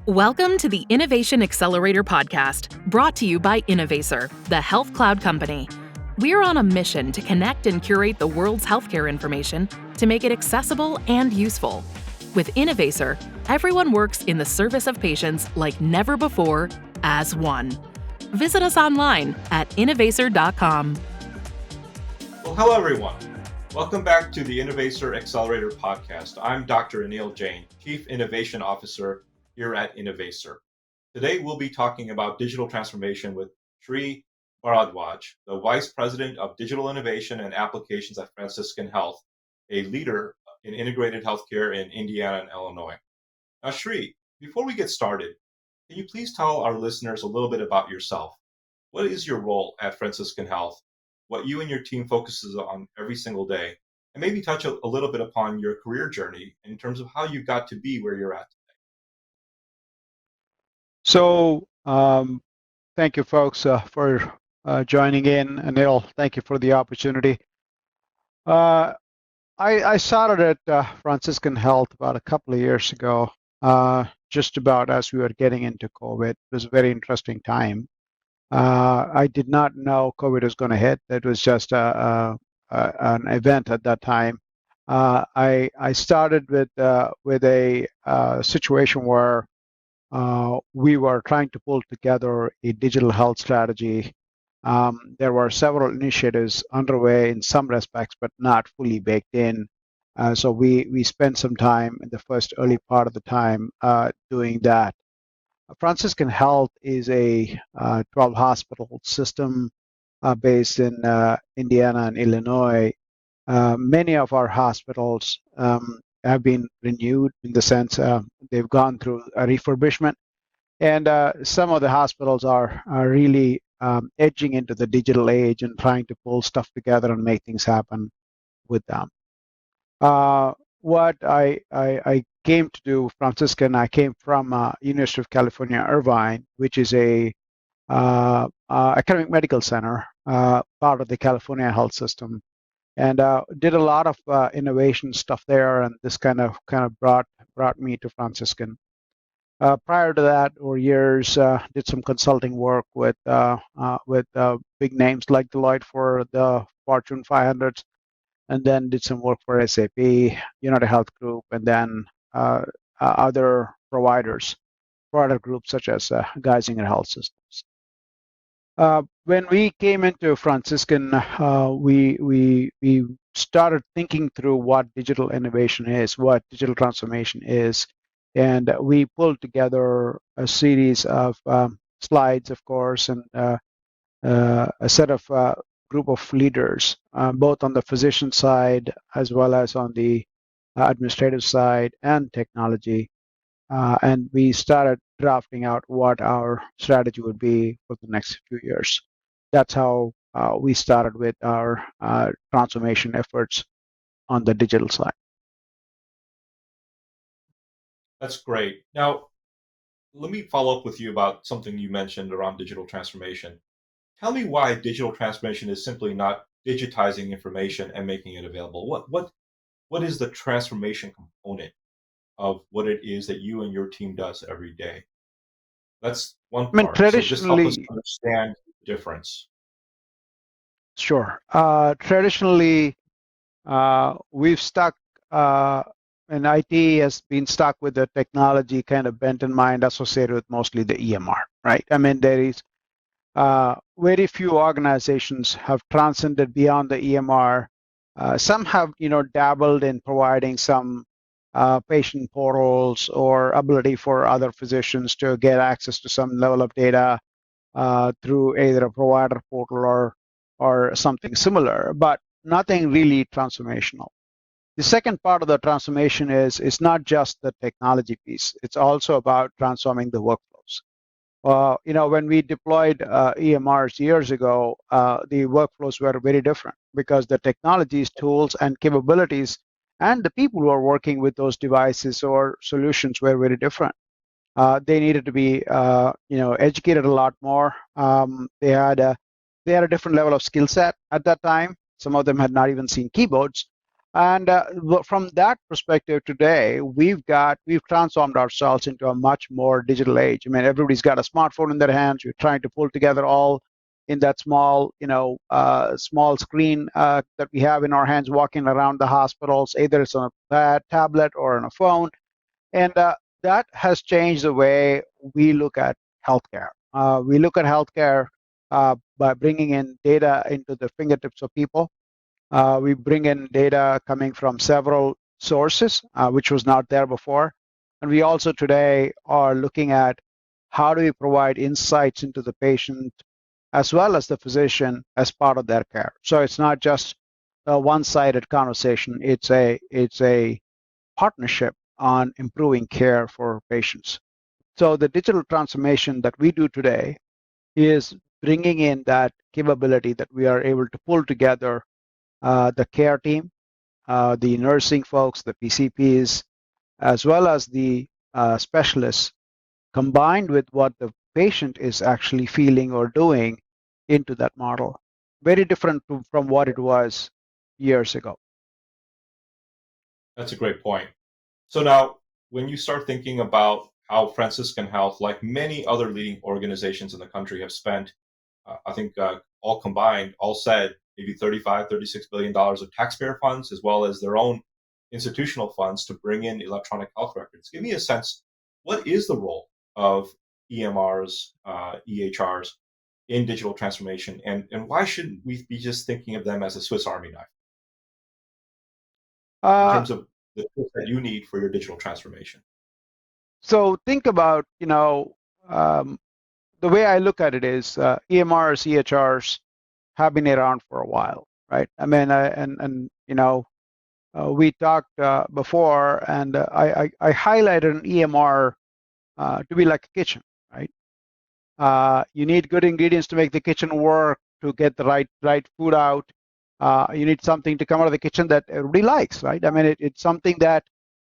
Welcome to the Innovation Accelerator podcast, brought to you by Innovacer, the health cloud company. We're on a mission to connect and curate the world's healthcare information to make it accessible and useful. With Innovacer, everyone works in the service of patients like never before, as one. Visit us online at innovacer.com. Well, hello, everyone. Welcome back to the Innovator Accelerator podcast. I'm Dr. Anil Jain, Chief Innovation Officer here at Innovacer. Today, we'll be talking about digital transformation with Sri Bharadwaj, the Vice President of Digital Innovation and Applications at Franciscan Health, a leader in integrated healthcare in Indiana and Illinois. Now, Sri, before we get started, can you please tell our listeners a little bit about yourself? What is your role at Franciscan Health? What you and your team focuses on every single day, and maybe touch a little bit upon your career journey in terms of how you got to be where you're at today. So, thank you, folks, for joining in. Anil, thank you for the opportunity. I started at Franciscan Health about a couple of years ago, just about as we were getting into COVID. It was a very interesting time. I did not know COVID was going to hit. It was just an event at that time. I started with a situation where we were trying to pull together a digital health strategy. There were several initiatives underway in some respects, but not fully baked in. So we spent some time in the first early part of the time doing that. Franciscan Health is a 12-hospital system based in Indiana and Illinois. Many of our hospitals have been renewed in the sense they've gone through a refurbishment, and some of the hospitals are really edging into the digital age and trying to pull stuff together and make things happen with them. What I came to do, Franciscan, I came from University of California, Irvine, which is a academic medical center, part of the California health system, and did a lot of innovation stuff there. And this kind of brought me to Franciscan. Prior to that, over years, did some consulting work with big names like Deloitte for the Fortune 500s. And then did some work for SAP, United Health Group, and then other providers, product groups such as Geisinger Health Systems. When we came into Franciscan, we started thinking through what digital innovation is, what digital transformation is, and we pulled together a series of slides, of course, and a set of group of leaders, both on the physician side as well as on the administrative side and technology. And we started drafting out what our strategy would be for the next few years. That's how we started with our transformation efforts on the digital side. That's great. Now, let me follow up with you about something you mentioned around digital transformation. Tell me why digital transformation is simply not digitizing information and making it available. What is the transformation component of what it is that you and your team does every day? That's one part. So just help us understand the difference. Sure. Traditionally, we've stuck, and IT has been stuck with the technology kind of bent in mind associated with mostly the EMR, right? I mean, there is very few organizations have transcended beyond the EMR. Some have, dabbled in providing some patient portals or ability for other physicians to get access to some level of data through either a provider portal or something similar, but nothing really transformational. The second part of the transformation is not just the technology piece. It's also about transforming the workflows. When we deployed EMRs years ago, the workflows were very different because the technologies, tools, and capabilities and the people who are working with those devices or solutions were very different. They needed to be, educated a lot more. They had a different level of skill set at that time. Some of them had not even seen keyboards. And from that perspective today, we've transformed ourselves into a much more digital age. I mean, everybody's got a smartphone in their hands. We're trying to pull together all in that small, small screen that we have in our hands walking around the hospitals. Either it's on a tablet or on a phone. And that has changed the way we look at healthcare. We look at healthcare by bringing in data into the fingertips of people. We bring in data coming from several sources, which was not there before. And we also today are looking at how do we provide insights into the patient as well as the physician as part of their care. So it's not just a one-sided conversation. It's a partnership on improving care for patients. So the digital transformation that we do today is bringing in that capability that we are able to pull together the care team, the nursing folks, the PCPs, as well as the specialists, combined with what the patient is actually feeling or doing into that model. Very different from what it was years ago. That's a great point. So now, when you start thinking about how Franciscan Health, like many other leading organizations in the country, have spent, I think all combined, all said, maybe $36 billion of taxpayer funds, as well as their own institutional funds to bring in electronic health records. Give me a sense, what is the role of EMRs, EHRs in digital transformation, and why shouldn't we be just thinking of them as a Swiss Army knife in terms of the tools that you need for your digital transformation? So think about, the way I look at it is EMRs, EHRs have been around for a while, right? I mean, we talked before, and I highlighted an EMR to be like a kitchen, right? You need good ingredients to make the kitchen work, to get the right food out. You need something to come out of the kitchen that everybody likes, right? I mean, it's something that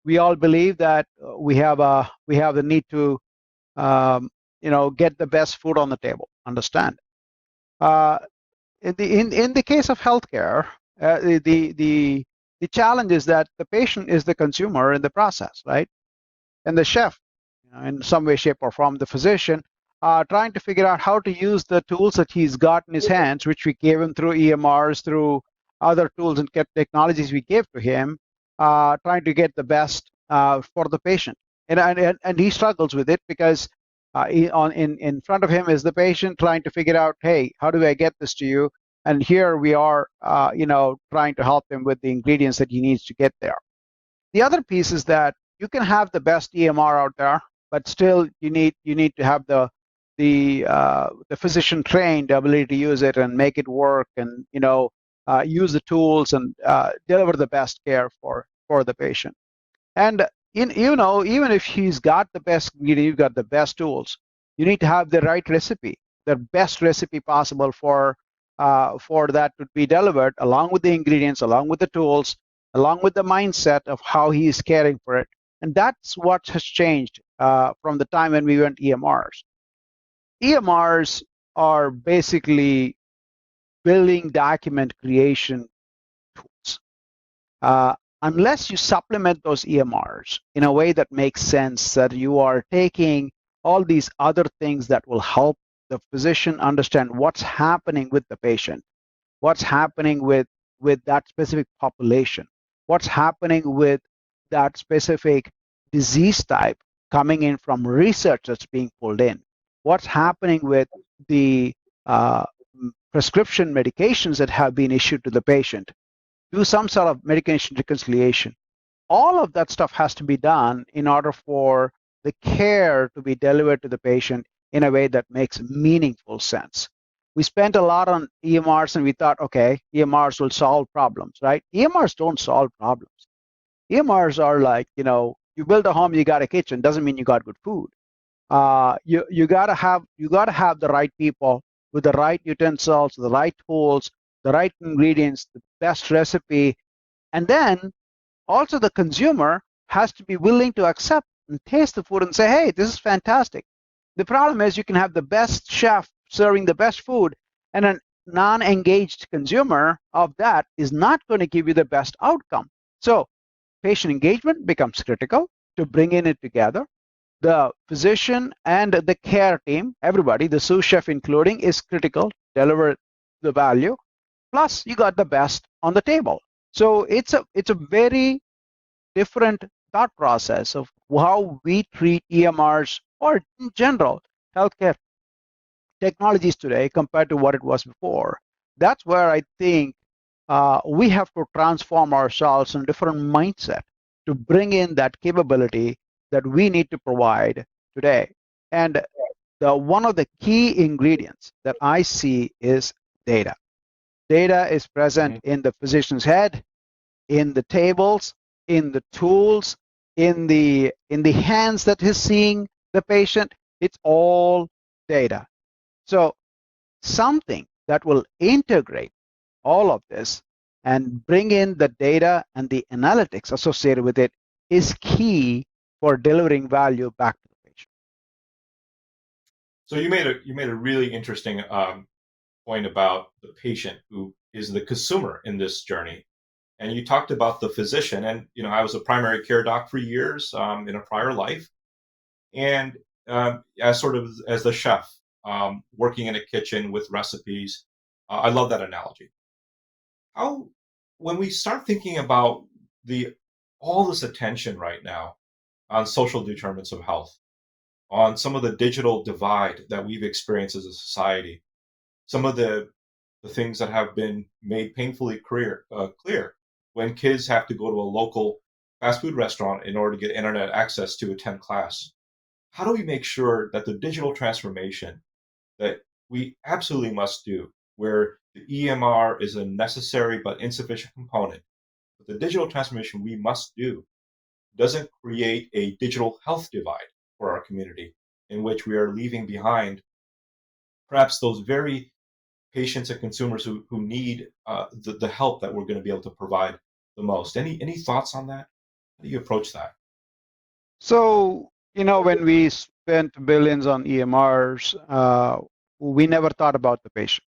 we all believe that we have the need to get the best food on the table. Understand? In the case of healthcare, the challenge is that the patient is the consumer in the process, right? And the chef, in some way, shape, or form, the physician, trying to figure out how to use the tools that he's got in his hands, which we gave him through EMRs, through other tools and technologies we gave to him, trying to get the best for the patient. And he struggles with it because in front of him is the patient trying to figure out, hey, how do I get this to you? And here we are, trying to help him with the ingredients that he needs to get there. The other piece is that you can have the best EMR out there, but still you need to have the physician trained ability to use it and make it work, and use the tools and deliver the best care for the patient. And even if he's got the best ingredient, you've got the best tools, you need to have the right recipe, the best recipe possible for that to be delivered, along with the ingredients, along with the tools, along with the mindset of how he is caring for it. And that's what has changed from the time when we went EMRs. EMRs are basically billing document creation tools. Unless you supplement those EMRs in a way that makes sense, that you are taking all these other things that will help the physician understand what's happening with the patient, what's happening with that specific population, what's happening with that specific disease type coming in from research that's being pulled in, what's happening with the prescription medications that have been issued to the patient, do some sort of medication reconciliation. All of that stuff has to be done in order for the care to be delivered to the patient in a way that makes meaningful sense. We spent a lot on EMRs and we thought, okay, EMRs will solve problems, right? EMRs don't solve problems. EMRs are like, you build a home, you got a kitchen, doesn't mean you got good food. You gotta have the right people with the right utensils, the right tools, the right ingredients, the best recipe, and then also the consumer has to be willing to accept and taste the food and say, hey, this is fantastic. The problem is you can have the best chef serving the best food, and then non-engaged consumer of that is not going to give you the best outcome. So patient engagement becomes critical to bringing it together. The physician and the care team, everybody, the sous chef including, is critical to deliver the value. Plus, you got the best on the table. So it's a very different thought process of how we treat EMRs or in general healthcare technologies today compared to what it was before. That's where I think we have to transform ourselves in a different mindset to bring in that capability that we need to provide today. And one of the key ingredients that I see is data. Data is present in the physician's head, in the tables, in the tools, in the hands that is seeing the patient. It's all data. So something that will integrate all of this and bring in the data and the analytics associated with it is key for delivering value back to the patient. So you made a really interesting point about the patient who is the consumer in this journey, and you talked about the physician. And I was a primary care doc for years in a prior life, and as the chef working in a kitchen with recipes. I love that analogy. When we start thinking about all this attention right now on social determinants of health, on some of the digital divide that we've experienced as a society, some of the things that have been made painfully clear when kids have to go to a local fast food restaurant in order to get internet access to attend class. How do we make sure that the digital transformation that we absolutely must do, where the EMR is a necessary but insufficient component, but the digital transformation we must do doesn't create a digital health divide for our community, in which we are leaving behind perhaps those very patients and consumers who need the help that we're going to be able to provide the most. Any thoughts on that? How do you approach that? So, when we spent billions on EMRs, we never thought about the patient.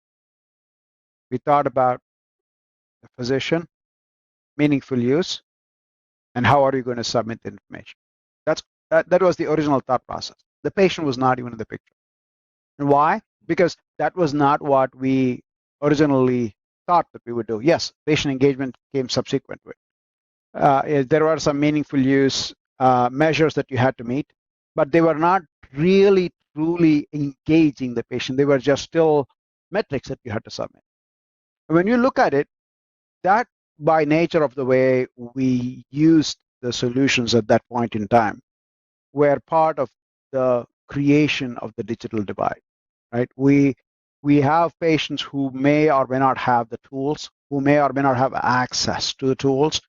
We thought about the physician, meaningful use, and how are you going to submit the information. That was the original thought process. The patient was not even in the picture. And why? Because that was not what we originally thought that we would do. Yes, patient engagement came subsequent to it. There were some meaningful use measures that you had to meet, but they were not really truly engaging the patient. They were just still metrics that you had to submit. When you look at it, that by nature of the way we used the solutions at that point in time were part of the creation of the digital divide, right? We have patients who may or may not have the tools, who may or may not have access to the tools,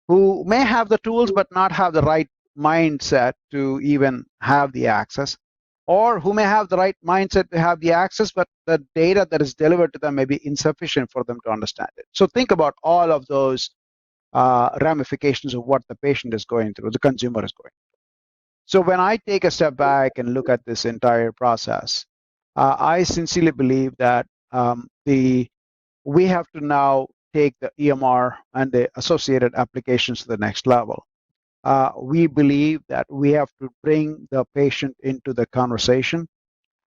who may have the tools but not have the right mindset to even have the access, or who may have the right mindset to have the access, but the data that is delivered to them may be insufficient for them to understand it. So think about all of those ramifications of what the patient is going through, the consumer is going through. So when I take a step back and look at this entire process, I sincerely believe that we have to now take the EMR and the associated applications to the next level. We believe that we have to bring the patient into the conversation.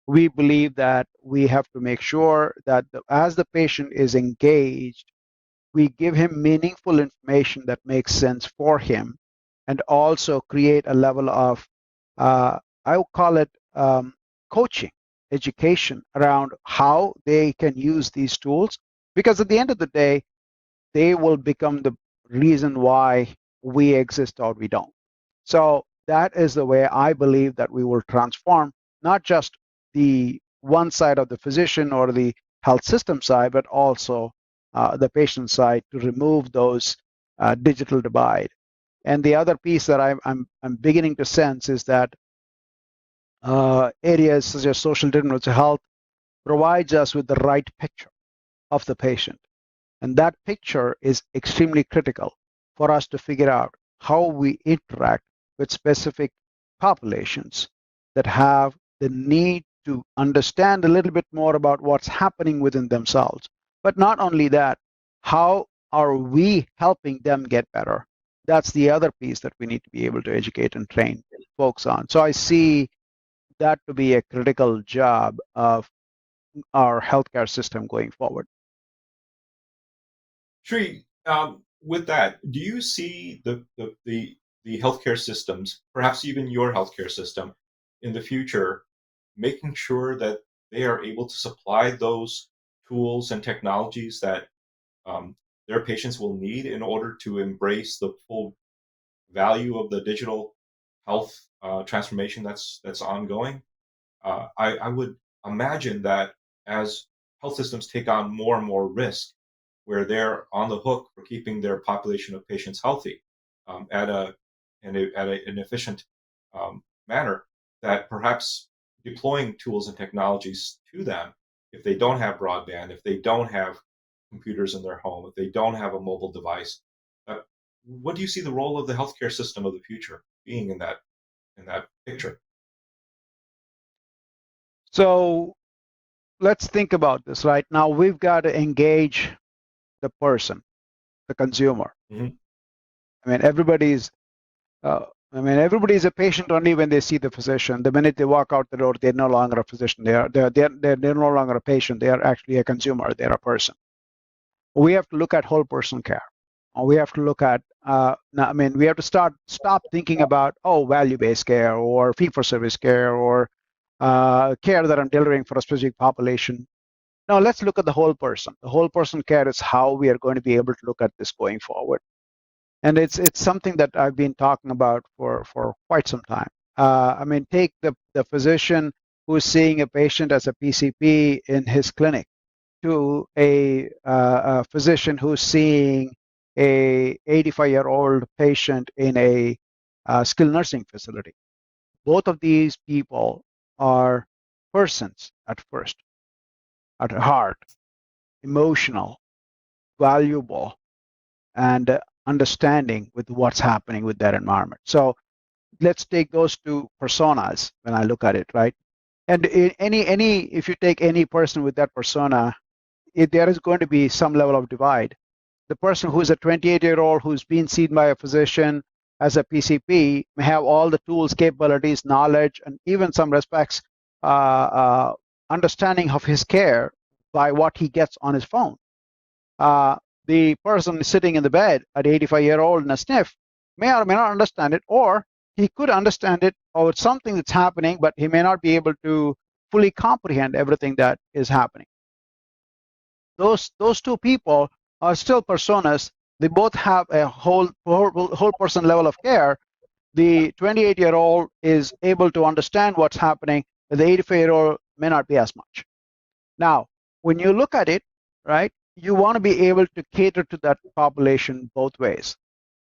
We believe that we have to make sure that as the patient is engaged, we give him meaningful information that makes sense for him, and also create a level of, I would call it coaching, education around how they can use these tools, because at the end of the day, they will become the reason why we exist or we don't. So that is the way I believe that we will transform not just the one side of the physician or the health system side, but also the patient side, to remove those digital divide. And the other piece that I'm beginning to sense is that areas such as social determinants of health provides us with the right picture of the patient. And that picture is extremely critical for us to figure out how we interact with specific populations that have the need to understand a little bit more about what's happening within themselves. But not only that, how are we helping them get better? That's the other piece that we need to be able to educate and train folks on. So I see that to be a critical job of our healthcare system going forward. Sri, with that, do you see the healthcare systems, perhaps even your healthcare system, in the future, making sure that they are able to supply those tools and technologies that their patients will need in order to embrace the full value of the digital health transformation that's ongoing? I would imagine that as health systems take on more and more risk, where they're on the hook for keeping their population of patients healthy at an efficient manner, that perhaps deploying tools and technologies to them, if they don't have broadband, if they don't have computers in their home, if they don't have a mobile device, what do you see the role of the healthcare system of the future being in that picture? So let's think about this, right? Now we've got to engage the person, the consumer. Mm-hmm. I mean, everybody's a patient only when they see the physician. The minute they walk out the door, they're no longer a physician. They're no longer a patient. They are actually a consumer. They're a person. We have to look at whole person care. We have to look at, we have to stop thinking about, value-based care or fee-for-service care or care that I'm delivering for a specific population. Now let's look at the whole person. The whole person care is how we are going to be able to look at this going forward. And it's something that I've been talking about for quite some time. Take the physician who's seeing a patient as a PCP in his clinic to a physician who's seeing a 85-year-old patient in a skilled nursing facility. Both of these people are persons at first, at heart, emotional, valuable, and understanding with what's happening with their environment. So let's take those two personas when I look at it, right? And if you take any person with that persona, there is going to be some level of divide. The person who's a 28-year-old who's been seen by a physician as a PCP may have all the tools, capabilities, knowledge, and even some respects, understanding of his care by what he gets on his phone. The person sitting in the bed at 85-year-old in a SNF may or may not understand it, or he could understand it, or it's something that's happening, but he may not be able to fully comprehend everything that is happening. Those two people are still personas. They both have a whole person level of care. The 28-year-old is able to understand what's happening, but the 85-year-old may not be as much. Now, when you look at it, right, you want to be able to cater to that population both ways.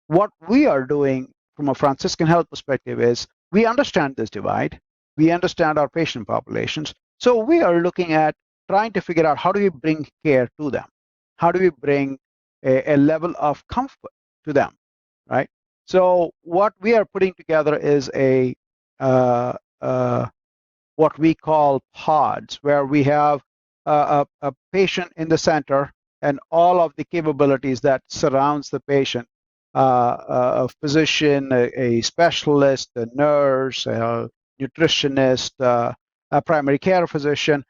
What we are doing from a Franciscan health perspective is we understand this divide. We understand our patient populations. So we are looking at trying to figure out how do we bring care to them? How do we bring a level of comfort to them, right? So what we are putting together is what we call pods, where we have a patient in the center and all of the capabilities that surrounds the patient, a physician, a specialist, a nurse, a nutritionist, a primary care physician,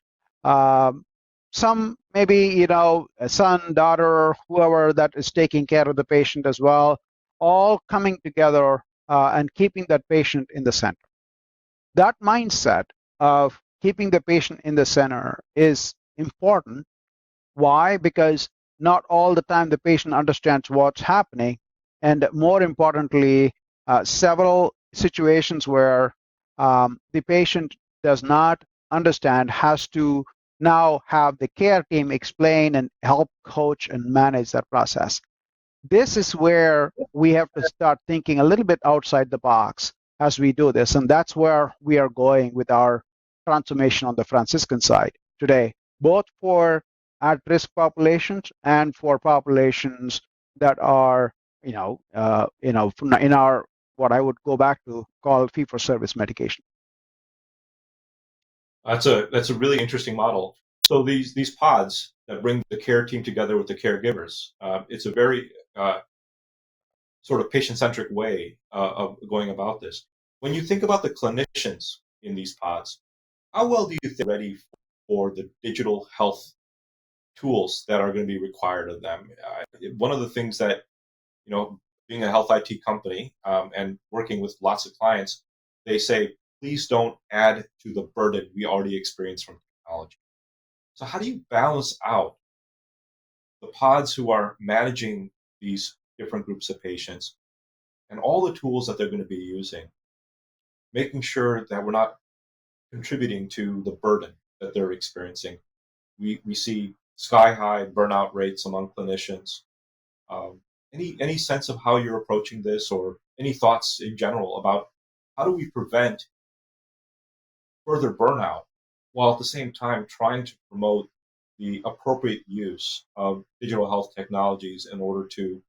some maybe, a son, daughter, whoever that is taking care of the patient as well, all coming together and keeping that patient in the center. That mindset of keeping the patient in the center is important. Why? Because not all the time the patient understands what's happening, and more importantly, several situations where the patient does not understand has to now have the care team explain and help coach and manage that process. This is where we have to start thinking a little bit outside the box as we do this, and that's where we are going with our transformation on the Franciscan side today, both for at-risk populations and for populations that are, in our what I would go back to call fee-for-service medication. That's a really interesting model. So these pods that bring the care team together with the caregivers, it's a very sort of patient-centric way of going about this. When you think about the clinicians in these pods, how well do you think they're ready for the digital health tools that are going to be required of them? One of the things that, being a health IT company and working with lots of clients, they say, please don't add to the burden we already experience from technology. So how do you balance out the pods who are managing these different groups of patients and all the tools that they're going to be using, making sure that we're not contributing to the burden that they're experiencing? We see sky high burnout rates among clinicians. Any sense of how you're approaching this, or any thoughts in general about how do we prevent further burnout while at the same time trying to promote the appropriate use of digital health technologies in order to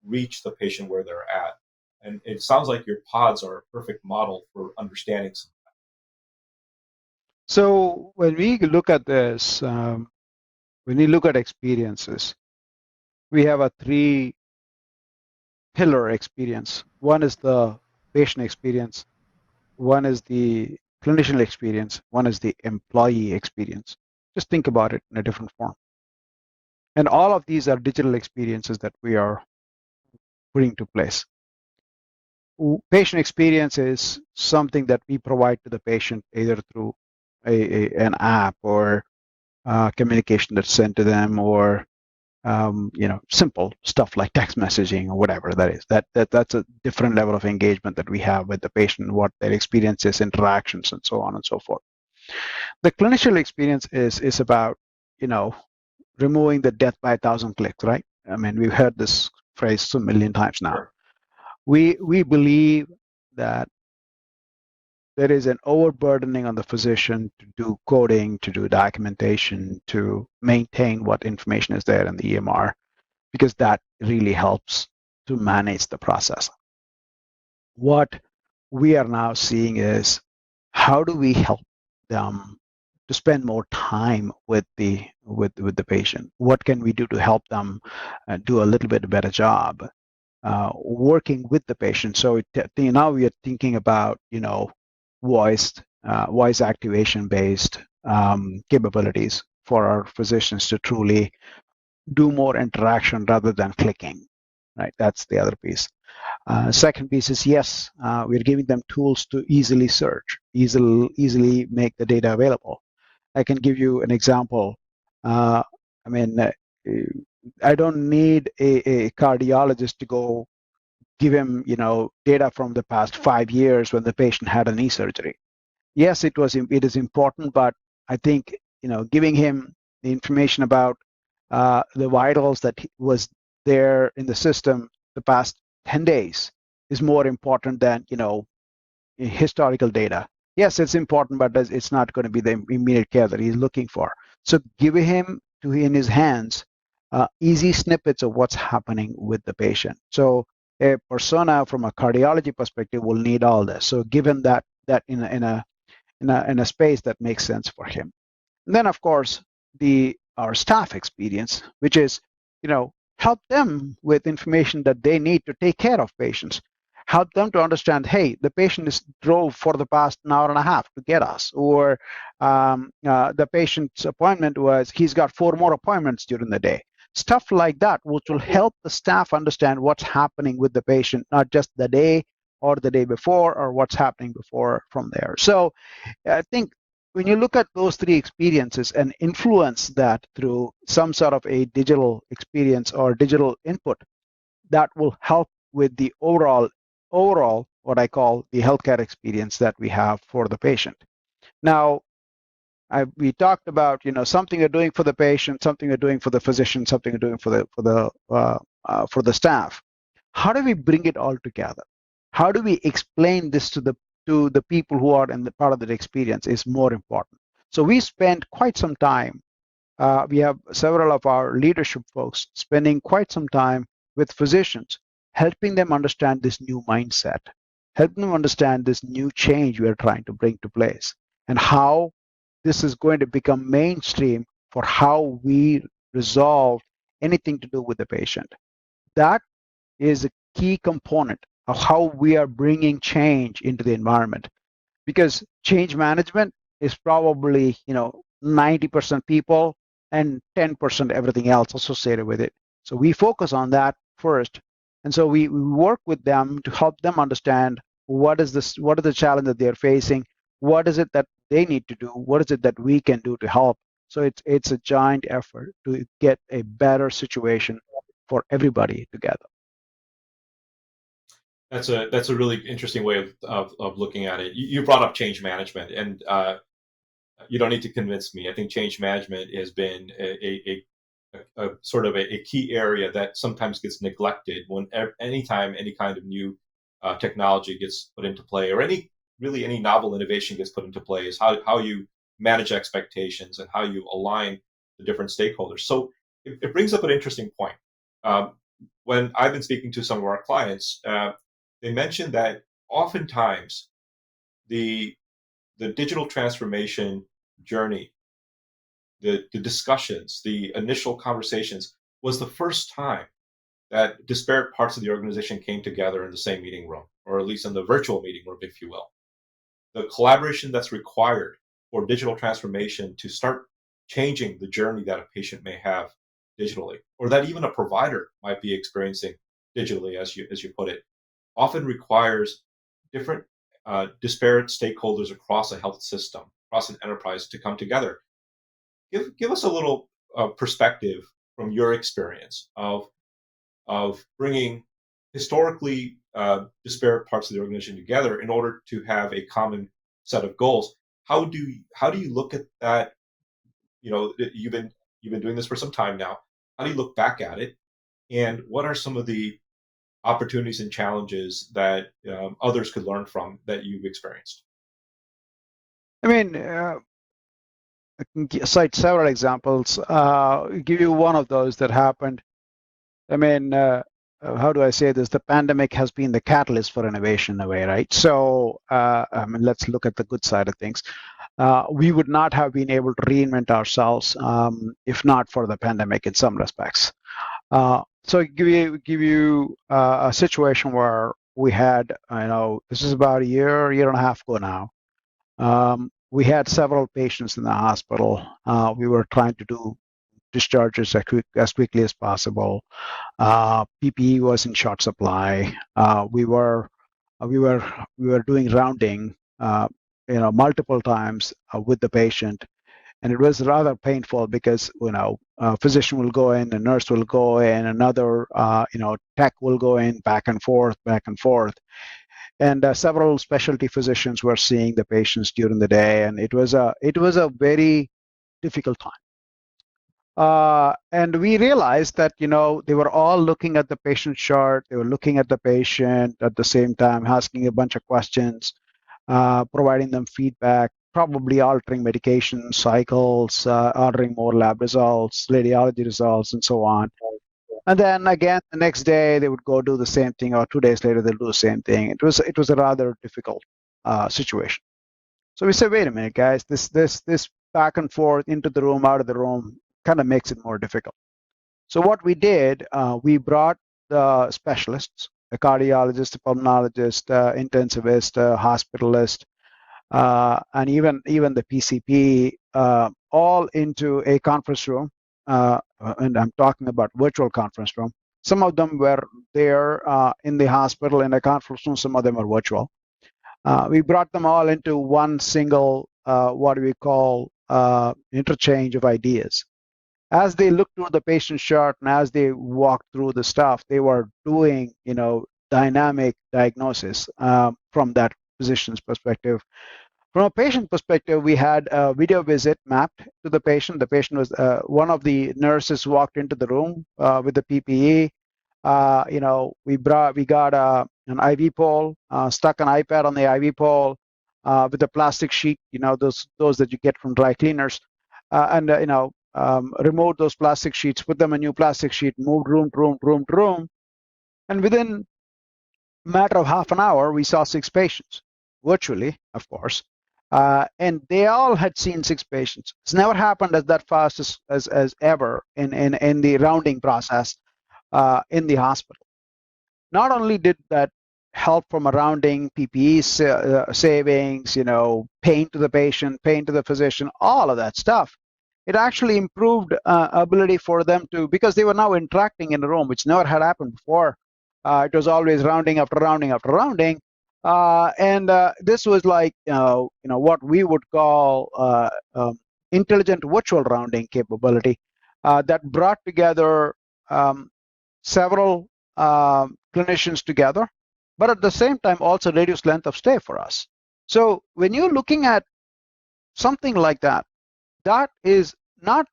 reach the patient where they're at? And it sounds like your pods are a perfect model for understanding some. So when we look at this, when we look at experiences, we have a three-pillar experience. One is the patient experience, one is the clinician experience, one is the employee experience. Just think about it in a different form. And all of these are digital experiences that we are putting to place. Patient experience is something that we provide to the patient either through an app or communication that's sent to them, or simple stuff like text messaging or whatever that is. That's a different level of engagement that we have with the patient, what their experience is, interactions, and so on and so forth. The clinician experience is about removing the death by 1,000 clicks, right? I mean, we've heard this phrase a million times now. Sure. We believe that there is an overburdening on the physician to do coding, to do documentation, to maintain what information is there in the EMR, because that really helps to manage the process. What we are now seeing is, how do we help them to spend more time with the patient? What can we do to help them do a little bit better job working with the patient? So now we are thinking about voice activation based capabilities for our physicians to truly do more interaction rather than clicking, right? That's the other piece. Second piece is, yes, we're giving them tools to easily search, easily make the data available. I can give you an example. I don't need a cardiologist to go give him, data from the past 5 years when the patient had a knee surgery. Yes, it is important, but I think, giving him the information about the vitals that was there in the system the past 10 days is more important than, historical data. Yes, it's important, but it's not going to be the immediate care that he's looking for. So giving him in his hands easy snippets of what's happening with the patient. So a persona from a cardiology perspective will need all this. So given that in a space that makes sense for him. And then, of course, our staff experience, which is, help them with information that they need to take care of patients. Help them to understand, hey, the patient drove for the past an hour and a half to get us, or the patient's appointment was, he's got 4 more appointments during the day. Stuff like that, which will help the staff understand what's happening with the patient, not just the day or the day before, or what's happening before from there. So I think when you look at those 3 experiences and influence that through some sort of a digital experience or digital input, that will help with the overall what I call the healthcare experience that we have for the patient. Now, we talked about something you're doing for the patient, something you're doing for the physician, something you're doing for the staff. How do we bring it all together? How do we explain this to the people who are in the part of the experience is more important. So we spend quite some time. We have several of our leadership folks spending quite some time with physicians, helping them understand this new mindset, helping them understand this new change we are trying to bring to place, and how this is going to become mainstream for how we resolve anything to do with the patient. That is a key component of how we are bringing change into the environment, because change management is probably 90% people and 10% everything else associated with it. So we focus on that first, and so we work with them to help them understand what is the challenge that they're facing, what is it that they need to do, what is it that we can do to help. So it's a giant effort to get a better situation for everybody together. That's a really interesting way of looking at it. You brought up change management, and you don't need to convince me. I think change management has been a sort of a key area that sometimes gets neglected when anytime any kind of new technology gets put into play, or any novel innovation gets put into play, is how you manage expectations and how you align the different stakeholders. So it brings up an interesting point. When I've been speaking to some of our clients, they mentioned that oftentimes the digital transformation journey, the discussions, the initial conversations, was the first time that disparate parts of the organization came together in the same meeting room, or at least in the virtual meeting room, if you will. The collaboration that's required for digital transformation to start changing the journey that a patient may have digitally, or that even a provider might be experiencing digitally, as you put it, often requires different disparate stakeholders across a health system, across an enterprise, to come together. Give us a little perspective from your experience of bringing historically disparate parts of the organization together in order to have a common set of goals. How do you look at that? You've been doing this for some time now. How do you look back at it, and what are some of the opportunities and challenges that others could learn from that you've experienced? I mean, I can cite several examples. Give you one of those that happened. I mean, how do I say this? The pandemic has been the catalyst for innovation in a way, right? So, let's look at the good side of things. We would not have been able to reinvent ourselves if not for the pandemic in some respects. So give you a situation where we had, this is about a year and a half ago now. We had several patients in the hospital. We were trying to do discharges as quickly as possible. PPE was in short supply. We were doing rounding, multiple times with the patient. And it was rather painful because, a physician will go in, a nurse will go in, another, tech will go in, back and forth. And several specialty physicians were seeing the patients during the day, and it was a very difficult time. And we realized that, they were all looking at the patient chart, they were looking at the patient at the same time, asking a bunch of questions, providing them feedback, probably altering medication cycles, ordering more lab results, radiology results, and so on. And then again, the next day they would go do the same thing, or 2 days later they'll do the same thing. It was a rather difficult situation. So we said, wait a minute, guys, this back and forth, into the room, out of the room, kind of makes it more difficult. So what we did, we brought the specialists, a cardiologist, a pulmonologist, intensivist, a hospitalist, and even the PCP, all into a conference room, and I'm talking about virtual conference room. Some of them were there in the hospital in a conference room, some of them are virtual. We brought them all into one single, what we call interchange of ideas. As they looked through the patient chart and as they walked through the stuff, they were doing, dynamic diagnosis from that physician's perspective. From a patient perspective, we had a video visit mapped to the patient. The patient was, one of the nurses walked into the room with the PPE. We got an IV pole, stuck an iPad on the IV pole with a plastic sheet, those that you get from dry cleaners, and removed those plastic sheets, put them a new plastic sheet, moved room to room, and within a matter of half an hour, we saw 6 patients, virtually, of course. And they all had seen 6 patients. It's never happened as that fast as ever in the rounding process in the hospital. Not only did that help from a rounding, PPE savings, pain to the patient, pain to the physician, all of that stuff, it actually improved ability for them to, because they were now interacting in the room, which never had happened before. It was always rounding after rounding after rounding. And this was like, what we would call intelligent virtual rounding capability that brought together several clinicians together, but at the same time also reduced length of stay for us. So when you're looking at something like that, that is not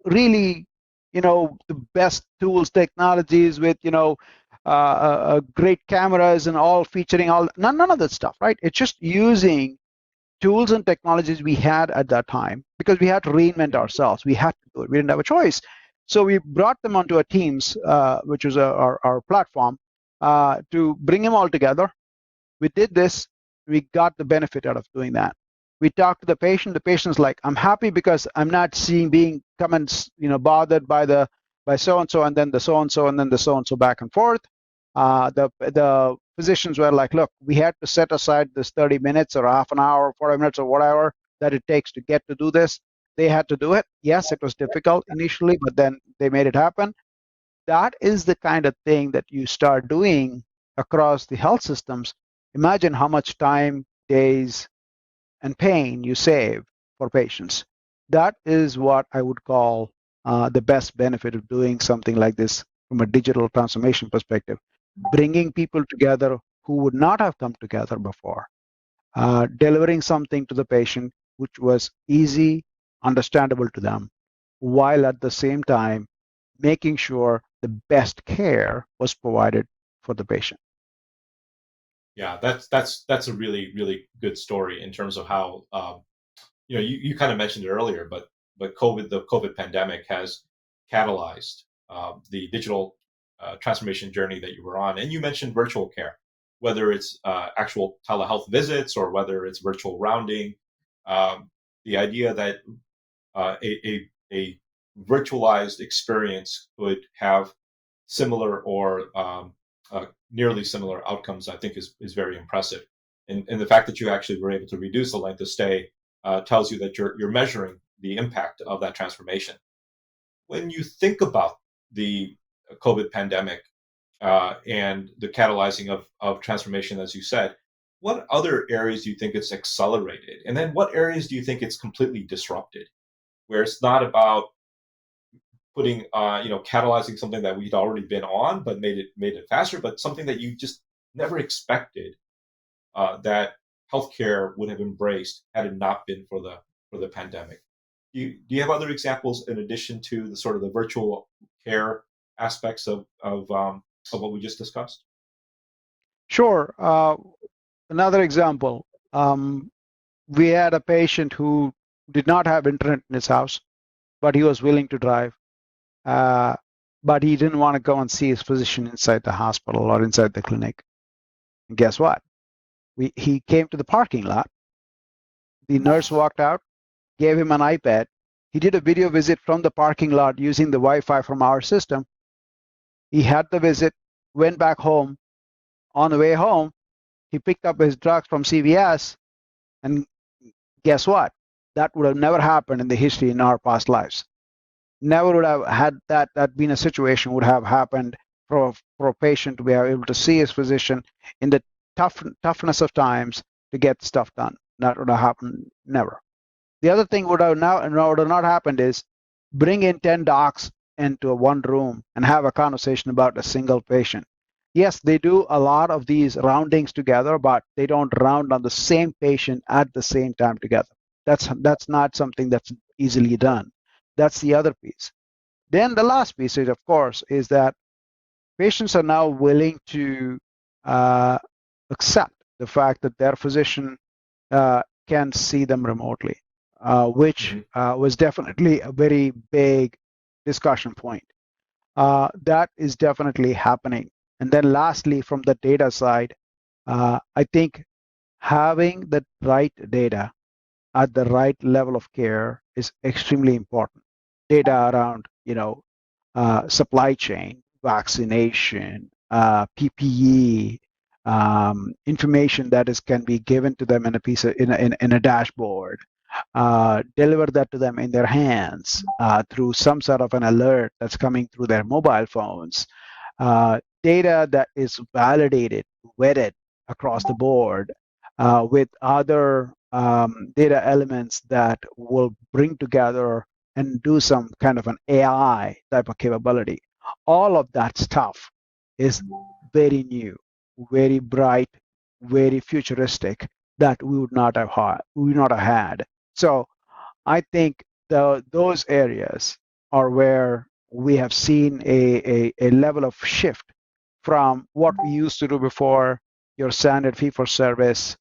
really, the best tools, technologies with, great cameras and all featuring all, none of that stuff, right? It's just using tools and technologies we had at that time because we had to reinvent ourselves. We had to do it. We didn't have a choice. So we brought them onto a Teams, which was our platform, to bring them all together. We did this. We got the benefit out of doing that. We talked to the patient. The patient's like, I'm happy because I'm not being bothered by so and so and then the so and so and then the so and so back and forth. The physicians were like, look, we had to set aside this 30 minutes or half an hour, 40 minutes or whatever that it takes to get to do this. They had to do it. Yes, it was difficult initially, but then they made it happen. That is the kind of thing that you start doing across the health systems. Imagine how much time, days, and pain you save for patients. That is what I would call the best benefit of doing something like this from a digital transformation perspective, bringing people together who would not have come together before, delivering something to the patient which was easy, understandable to them, while at the same time making sure the best care was provided for the patient. Yeah, that's a really, really good story in terms of how you kind of mentioned it earlier, but the COVID pandemic has catalyzed the digital transformation journey that you were on, and you mentioned virtual care, whether it's actual telehealth visits or whether it's virtual rounding. The idea that a virtualized experience could have similar or nearly similar outcomes, I think is very impressive. And the fact that you actually were able to reduce the length of stay tells you that you're measuring the impact of that transformation. When you think about the COVID pandemic and the catalyzing of transformation, as you said, what other areas do you think it's accelerated? And then what areas do you think it's completely disrupted, where it's not about putting, catalyzing something that we'd already been on, but made it faster, but something that you just never expected that healthcare would have embraced had it not been for the pandemic. Do you have other examples in addition to the sort of the virtual care aspects of what we just discussed? Sure. Another example. We had a patient who did not have internet in his house, but he was willing to drive. But he didn't want to go and see his physician inside the hospital or inside the clinic. And guess what? He came to the parking lot. The nurse walked out, gave him an iPad. He did a video visit from the parking lot using the Wi-Fi from our system. He had the visit, went back home. On the way home, he picked up his drugs from CVS, and guess what? That would have never happened in the history in our past lives. Never would have had that been a situation would have happened for a patient to be able to see his physician in the toughness of times to get stuff done. That would have happened never. The other thing would have not happened is bring in 10 docs into one room and have a conversation about a single patient. Yes, they do a lot of these roundings together, but they don't round on the same patient at the same time together. That's not something that's easily done. That's the other piece. Then the last piece, of course, is that patients are now willing to accept the fact that their physician can see them remotely, which was definitely a very big discussion point. That is definitely happening. And then lastly, from the data side, I think having the right data at the right level of care is extremely important. Data around, supply chain, vaccination, PPE, information that can be given to them in a piece of, in a dashboard, deliver that to them in their hands through some sort of an alert that's coming through their mobile phones. Data that is validated, vetted across the board with other data elements that will bring together and do some kind of an AI type of capability. All of that stuff is very new, very bright, very futuristic that we would not have had. So I think those areas are where we have seen a level of shift from what we used to do before. Your standard fee for service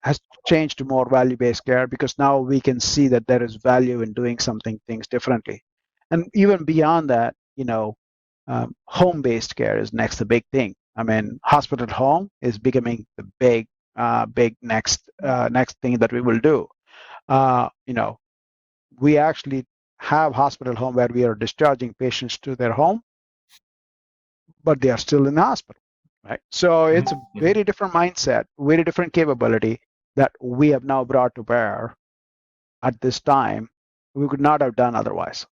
has changed to more value-based care, because now we can see that there is value in doing things differently. And even beyond that, home-based care is next, the big thing. I mean, hospital at home is becoming the big next thing that we will do. We actually have hospital home where we are discharging patients to their home, but they are still in the hospital, right? So it's a very different mindset, very different capability that we have now brought to bear at this time. We could not have done otherwise.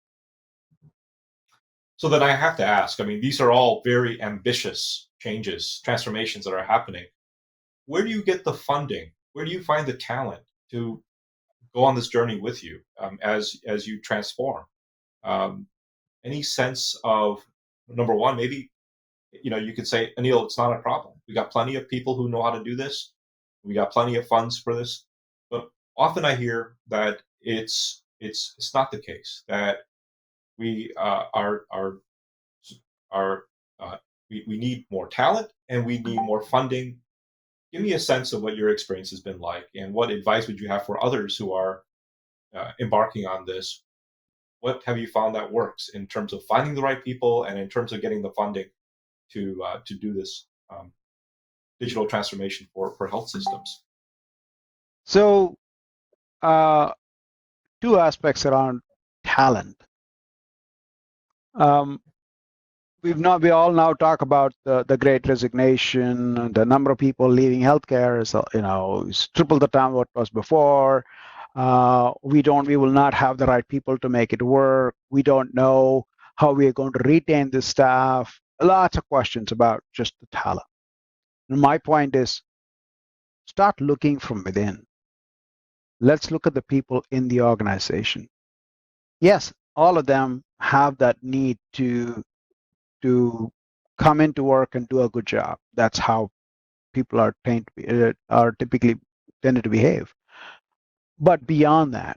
So then I have to ask, I mean, these are all very ambitious changes, transformations that are happening. Where do you get the funding? Where do you find the talent to go on this journey with you as you transform? Any sense of, number one, maybe you could say, Anil, it's not a problem. We got plenty of people who know how to do this. We got plenty of funds for this. But often I hear that it's not the case, that we we need more talent and we need more funding. Give me a sense of what your experience has been like, and what advice would you have for others who are embarking on this? What have you found that works in terms of finding the right people and in terms of getting the funding to do this digital transformation for health systems? So, two aspects around talent. We all now talk about the Great Resignation. The number of people leaving healthcare is triple the time what was before. We will not have the right people to make it work. We don't know how we are going to retain the staff. Lots of questions about just the talent. And my point is, start looking from within. Let's look at the people in the organization. Yes, all of them have that need to come into work and do a good job. That's how people are typically tended to behave. But beyond that,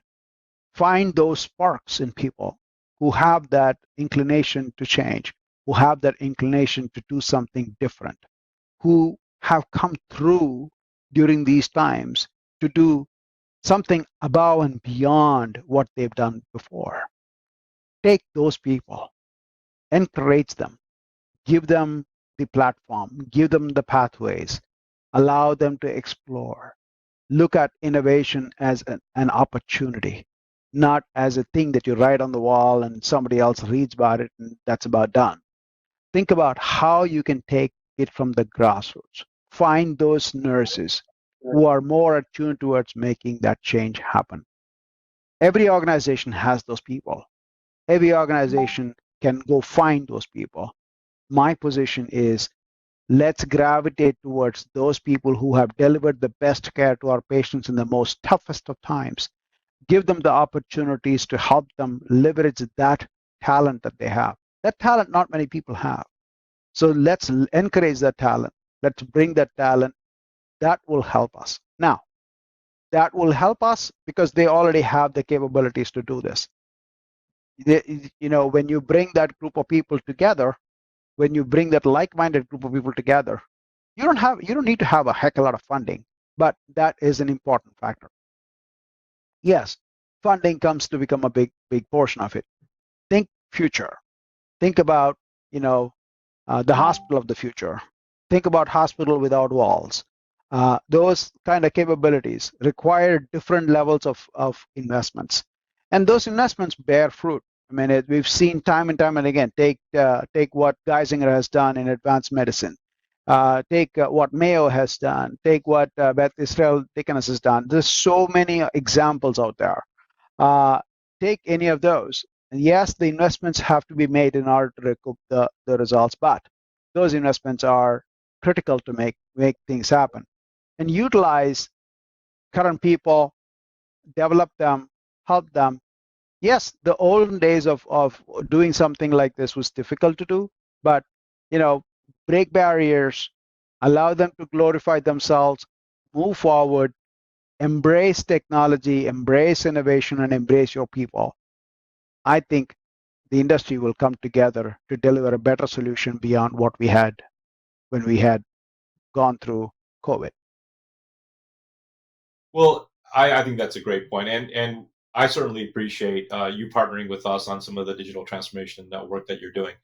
find those sparks in people who have that inclination to change, who have that inclination to do something different, who have come through during these times to do something above and beyond what they've done before. Take those people, encourage them, give them the platform, give them the pathways, allow them to explore. Look at innovation as an opportunity, not as a thing that you write on the wall and somebody else reads about it and that's about done. Think about how you can take it from the grassroots. Find those nurses who are more attuned towards making that change happen. Every organization has those people. Every organization can go find those people. My position is, let's gravitate towards those people who have delivered the best care to our patients in the most toughest of times. Give them the opportunities to help them leverage that talent that they have. That talent not many people have. So let's encourage that talent. Let's bring that talent. That will help us. Now, that will help us because they already have the capabilities to do this. When you bring that group of people together, when you bring that like-minded group of people together, you don't need to have a heck of a lot of funding, but that is an important factor. Yes, funding comes to become a big portion of it. Think future. Think about the hospital of the future. Think about hospital without walls. Those kind of capabilities require different levels of investments, and those investments bear fruit. I mean, we've seen time and time and again. Take what Geisinger has done in advanced medicine. Take what Mayo has done. Take what Beth Israel Deaconess has done. There's so many examples out there. Take any of those. And yes, the investments have to be made in order to recoup the results, but those investments are critical to make things happen. And utilize current people, develop them, help them. Yes, the olden days of doing something like this was difficult to do, but break barriers, allow them to glorify themselves, move forward, embrace technology, embrace innovation, and embrace your people. I think the industry will come together to deliver a better solution beyond what we had when we had gone through COVID. Well, I think that's a great point, and I certainly appreciate you partnering with us on some of the digital transformation work that you're doing.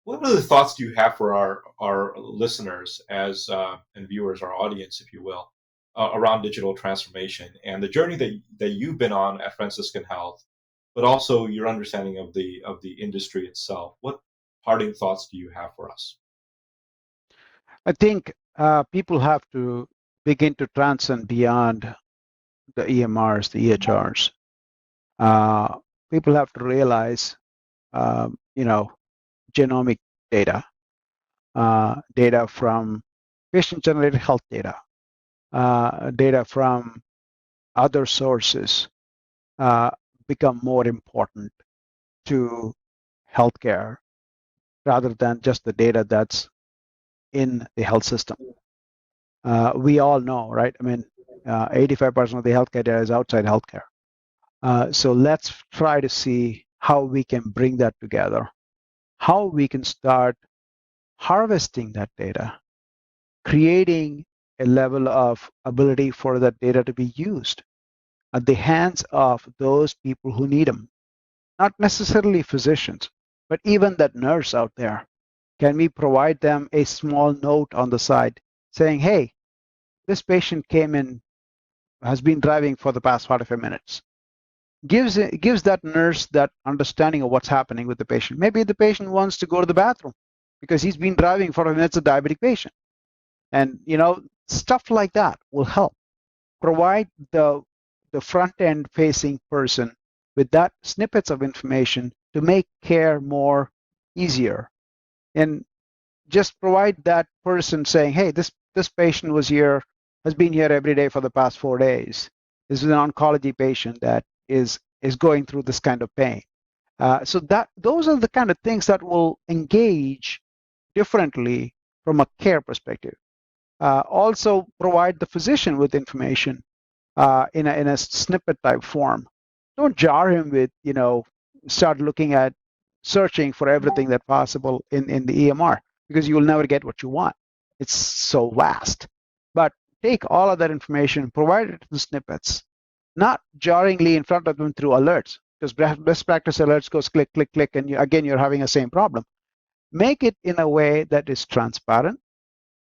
What other thoughts do you have for our listeners as and viewers, our audience, if you will, around digital transformation and the journey that you've been on at Franciscan Health, but also your understanding of the industry itself? What parting thoughts do you have for us? I think people have to begin to transcend beyond the EMRs, the EHRs. People have to realize, genomic data, data from patient-generated health data, data from other sources become more important to healthcare rather than just the data that's in the health system. We all know, right? I mean, 85% of the healthcare data is outside healthcare. So let's try to see how we can bring that together, how we can start harvesting that data, creating a level of ability for that data to be used at the hands of those people who need them, not necessarily physicians, but even that nurse out there. Can we provide them a small note on the side saying, hey, this patient came in, has been driving for the past 45 minutes? Gives that nurse that understanding of what's happening with the patient. Maybe the patient wants to go to the bathroom because he's been driving for 45 minutes, a diabetic patient. And stuff like that will help provide the front end facing person with that snippets of information to make care more easier, and just provide that person saying, hey, this patient has been here every day for the past 4 days. This is an oncology patient that is going through this kind of pain. So those are the kind of things that will engage differently from a care perspective. Also provide the physician with information in a snippet type form. Don't jar him with, start looking at searching for everything that's possible in the EMR, because you will never get what you want. It's so vast. But take all of that information, provide it in snippets, not jarringly in front of them through alerts, because best practice alerts goes click, click, click, and you're having the same problem. Make it in a way that is transparent,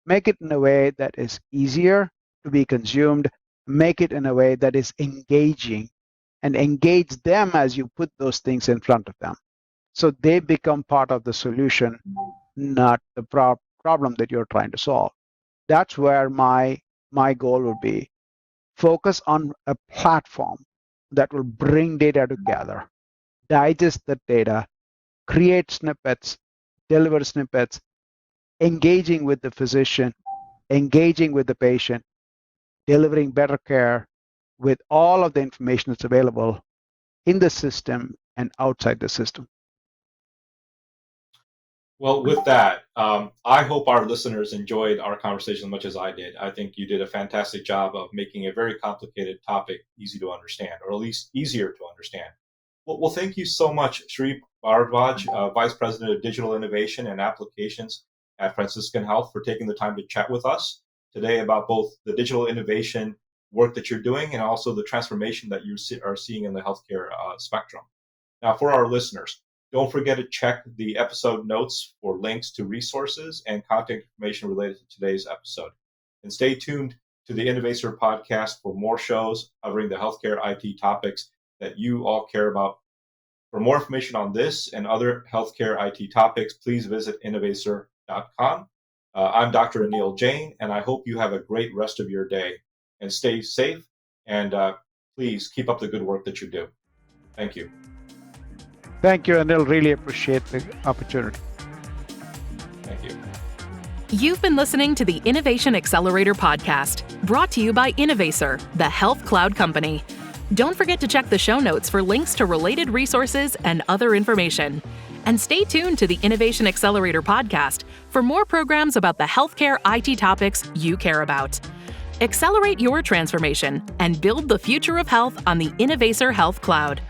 make it in a way that is easier to be consumed, make it in a way that is engaging, and engage them as you put those things in front of them. So they become part of the solution, not the problem that you're trying to solve. That's where my goal would be. Focus on a platform that will bring data together, digest the data, create snippets, deliver snippets, engaging with the physician, engaging with the patient, delivering better care with all of the information that's available in the system and outside the system. Well, with that, I hope our listeners enjoyed our conversation as much as I did. I think you did a fantastic job of making a very complicated topic easy to understand, or at least easier to understand. Well, thank you so much, Sri Bharadwaj, Vice President of Digital Innovation and Applications at Franciscan Health, for taking the time to chat with us today about both the digital innovation work that you're doing and also the transformation that you are seeing in the healthcare spectrum. Now, for our listeners, don't forget to check the episode notes for links to resources and contact information related to today's episode. And stay tuned to the Innovator podcast for more shows covering the healthcare IT topics that you all care about. For more information on this and other healthcare IT topics, please visit innovator.com. I'm Dr. Anil Jain, and I hope you have a great rest of your day. And stay safe, and please keep up the good work that you do. Thank you. Thank you, Anil. Really appreciate the opportunity. Thank you. You've been listening to the Innovation Accelerator podcast, brought to you by Innovator, the health cloud company. Don't forget to check the show notes for links to related resources and other information. And stay tuned to the Innovation Accelerator podcast for more programs about the healthcare IT topics you care about. Accelerate your transformation and build the future of health on the Innovator Health Cloud.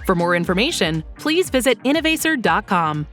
For more information, please visit innovator.com.